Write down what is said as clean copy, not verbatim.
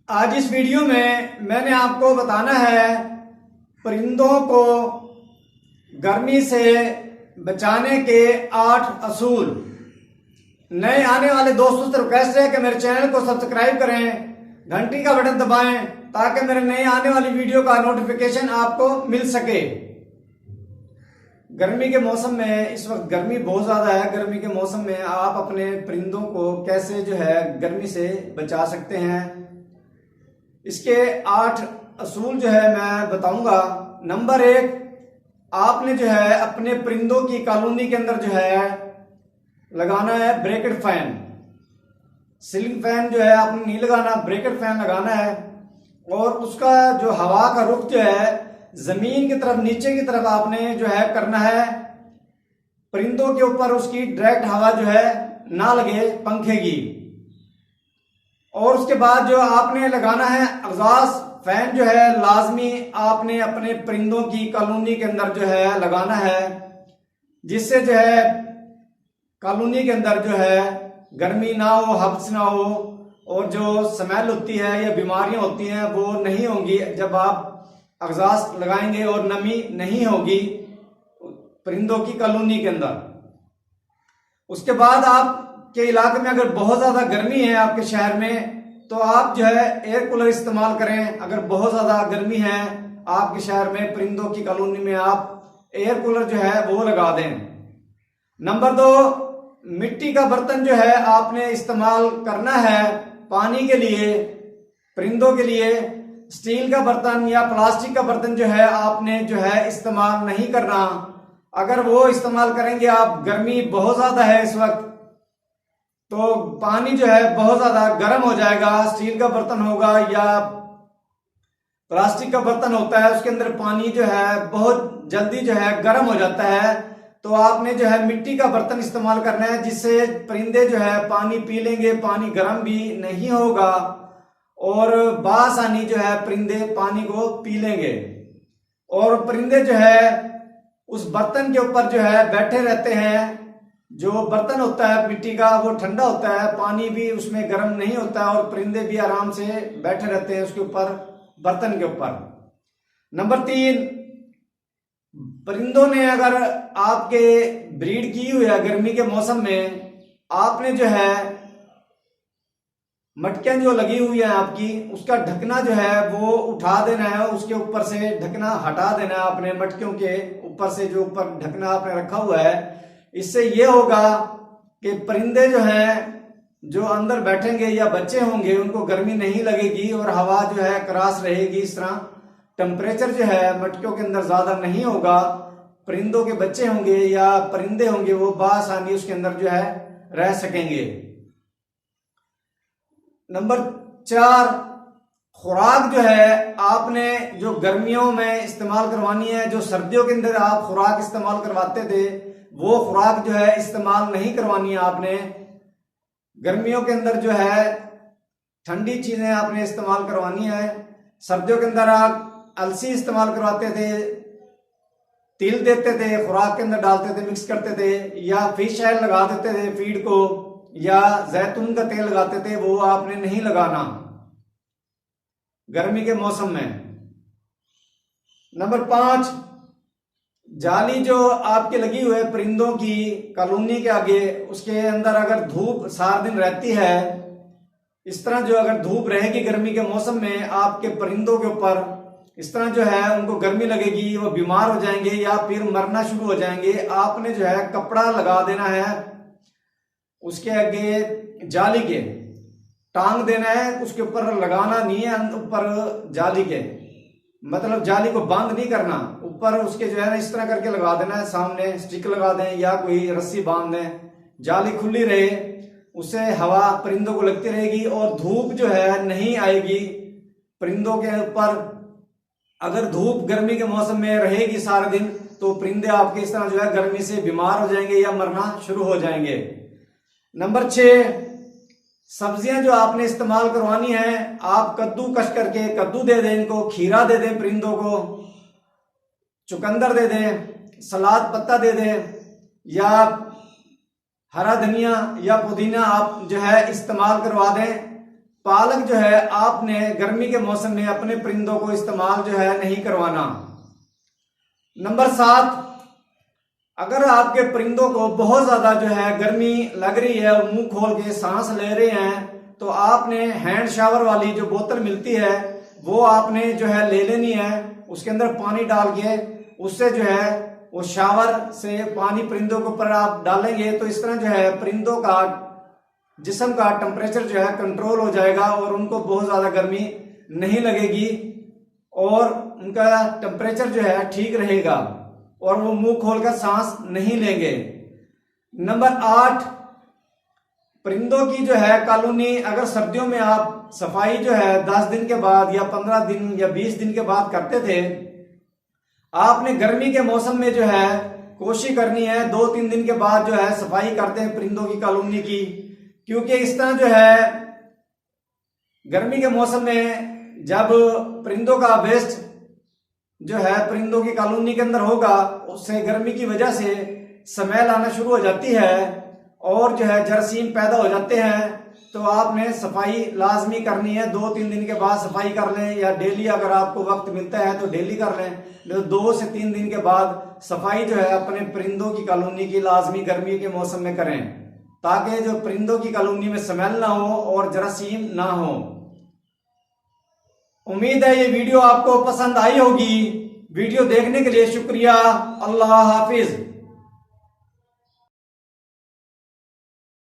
आज इस वीडियो में मैंने आपको बताना है परिंदों को गर्मी से बचाने के 8 असूल। नए आने वाले दोस्तों से रिक्वेस्ट है कि मेरे चैनल को सब्सक्राइब करें, घंटी का बटन दबाएं ताकि मेरे नए आने वाली वीडियो का नोटिफिकेशन आपको मिल सके। गर्मी के मौसम में इस वक्त गर्मी बहुत ज़्यादा है। गर्मी के मौसम में आप अपने परिंदों को कैसे गर्मी से बचा सकते हैं, इसके 8 असूल मैं बताऊंगा। नंबर 1, आपने अपने परिंदों की कॉलोनी के अंदर लगाना है ब्रैकेट फैन। सीलिंग फैन आपने नहीं लगाना, ब्रैकेट फैन लगाना है। और उसका हवा का रुख जमीन की तरफ, नीचे की तरफ आपने करना है। परिंदों के ऊपर उसकी डायरेक्ट हवा ना लगे पंखे की। और उसके बाद आपने लगाना है एग्जॉस्ट फैन लाजमी आपने अपने परिंदों की कॉलोनी के अंदर लगाना है, जिससे कॉलोनी के अंदर गर्मी ना हो, हब्स ना हो, और जो स्मेल होती है या बीमारियां होती हैं वो नहीं होंगी जब आप एग्जॉस्ट लगाएंगे, और नमी नहीं होगी परिंदों की कॉलोनी के अंदर। उसके बाद आपके इलाके में अगर बहुत ज्यादा गर्मी है आपके शहर में, तो आप एयर कूलर इस्तेमाल करें। अगर बहुत ज्यादा गर्मी है आपके शहर में, परिंदों की कॉलोनी में आप एयर कूलर वो लगा दें। नंबर 2, मिट्टी का बर्तन आपने इस्तेमाल करना है पानी के लिए। परिंदों के लिए स्टील का बर्तन या प्लास्टिक का बर्तन आपने इस्तेमाल नहीं करना। अगर वो इस्तेमाल करेंगे आप, गर्मी बहुत ज्यादा है इस वक्त, तो पानी बहुत ज्यादा गर्म हो जाएगा। स्टील का बर्तन होगा या प्लास्टिक का बर्तन होता है, उसके अंदर पानी बहुत जल्दी गर्म हो जाता है। तो आपने मिट्टी का बर्तन इस्तेमाल करना है, जिससे परिंदे पानी पी लेंगे, पानी गर्म भी नहीं होगा, और बासानी परिंदे पानी को पी लेंगे। और परिंदे उस बर्तन के ऊपर बैठे रहते हैं। जो बर्तन होता है मिट्टी का वो ठंडा होता है, पानी भी उसमें गर्म नहीं होता, और परिंदे भी आराम से बैठे रहते हैं उसके ऊपर, बर्तन के ऊपर। नंबर 3, परिंदों ने अगर आपके ब्रीड की हुई है गर्मी के मौसम में, आपने मटकियां लगी हुई है आपकी, उसका ढकना वो उठा देना है, उसके ऊपर से ढकना हटा देना है अपने मटकियों के ऊपर से, जो ऊपर ढकना आपने रखा हुआ है। इससे ये होगा कि परिंदे जो अंदर बैठेंगे या बच्चे होंगे उनको गर्मी नहीं लगेगी, और हवा क्रॉस रहेगी। इस तरह टेम्परेचर मटकियों के अंदर ज्यादा नहीं होगा। परिंदों के बच्चे होंगे या परिंदे होंगे वो बासानी उसके अंदर रह सकेंगे। नंबर 4, खुराक आपने जो गर्मियों में इस्तेमाल करवानी है, जो सर्दियों के अंदर आप खुराक इस्तेमाल करवाते थे वो खुराक इस्तेमाल नहीं करवानी है आपने। गर्मियों के अंदर ठंडी चीजें आपने इस्तेमाल करवानी है। सर्दियों के अंदर आप अलसी इस्तेमाल करवाते थे, तिल देते थे, खुराक के अंदर डालते थे, मिक्स करते थे, या फिश ऑयल लगा देते थे फीड को, या जैतून का तेल लगाते थे, वो आपने नहीं लगाना गर्मी के मौसम में। नंबर 5, जाली जो आपके लगी हुई है परिंदों की कॉलोनी के आगे, उसके अंदर अगर धूप सारा दिन रहती है, इस तरह अगर धूप रहेगी गर्मी के मौसम में आपके परिंदों के ऊपर, इस तरह उनको गर्मी लगेगी, वो बीमार हो जाएंगे या फिर मरना शुरू हो जाएंगे। आपने कपड़ा लगा देना है उसके आगे, जाली के टांग देना है, उसके ऊपर लगाना नहीं है, ऊपर जाली के, मतलब जाली को बंद नहीं करना, ऊपर उसके इस तरह करके लगा देना है। सामने स्टिक लगा दें या कोई रस्सी बांध दें, जाली खुली रहे, उससे हवा परिंदों को लगती रहेगी और धूप नहीं आएगी परिंदों के ऊपर। अगर धूप गर्मी के मौसम में रहेगी सारा दिन, तो परिंदे आपके इस तरह गर्मी से बीमार हो जाएंगे या मरना शुरू हो जाएंगे। नंबर 6, सब्जियां जो आपने इस्तेमाल करवानी है, आप कद्दू कश करके कद्दू दे दें इनको, खीरा दे दें परिंदों को, चुकंदर दे दें, सलाद पत्ता दे दें, या हरा धनिया या पुदीना आप इस्तेमाल करवा दें। पालक जो है आपने गर्मी के मौसम में अपने परिंदों को इस्तेमाल जो है नहीं करवाना। नंबर 7, अगर आपके परिंदों को बहुत ज्यादा जो है गर्मी लग रही है और मुंह खोल के सांस ले रहे हैं, तो आपने हैंड शावर वाली जो बोतल मिलती है वो आपने जो है ले लेनी है। उसके अंदर पानी डाल के उससे जो है वो शावर से पानी परिंदों के ऊपर आप डालेंगे तो इस तरह जो है परिंदों का जिस्म का टेम्परेचर जो है कंट्रोल हो जाएगा और उनको बहुत ज्यादा गर्मी नहीं लगेगी और उनका टेम्परेचर जो है ठीक रहेगा और वो मुंह खोलकर सांस नहीं लेंगे। नंबर 8, परिंदों की जो है कॉलोनी अगर सर्दियों में आप सफाई जो है 10 दिन के बाद या 15 दिन या 20 दिन के बाद करते थे, आपने गर्मी के मौसम में जो है कोशिश करनी है 2-3 दिन के बाद जो है सफाई करते हैं परिंदों की कॉलोनी की, क्योंकि इस तरह जो है गर्मी के मौसम में जब परिंदों का वेस्ट जो है परिंदों की कॉलोनी के अंदर होगा, उससे गर्मी की वजह से स्मेल आना शुरू हो जाती है और जो है जरासीम पैदा हो जाते हैं। तो आपने सफाई लाजमी करनी है, 2-3 दिन के बाद सफाई कर लें या डेली अगर आपको वक्त मिलता है तो डेली कर लें, तो 2 से 3 दिन के बाद सफाई जो है अपने परिंदों की कॉलोनी की लाजमी गर्मी के मौसम में करें, ताकि जो परिंदों की कॉलोनी में स्मेल ना हो और जरासीम ना हो। उम्मीद है ये वीडियो आपको पसंद आई होगी। वीडियो देखने के लिए शुक्रिया। अल्लाह हाफिज।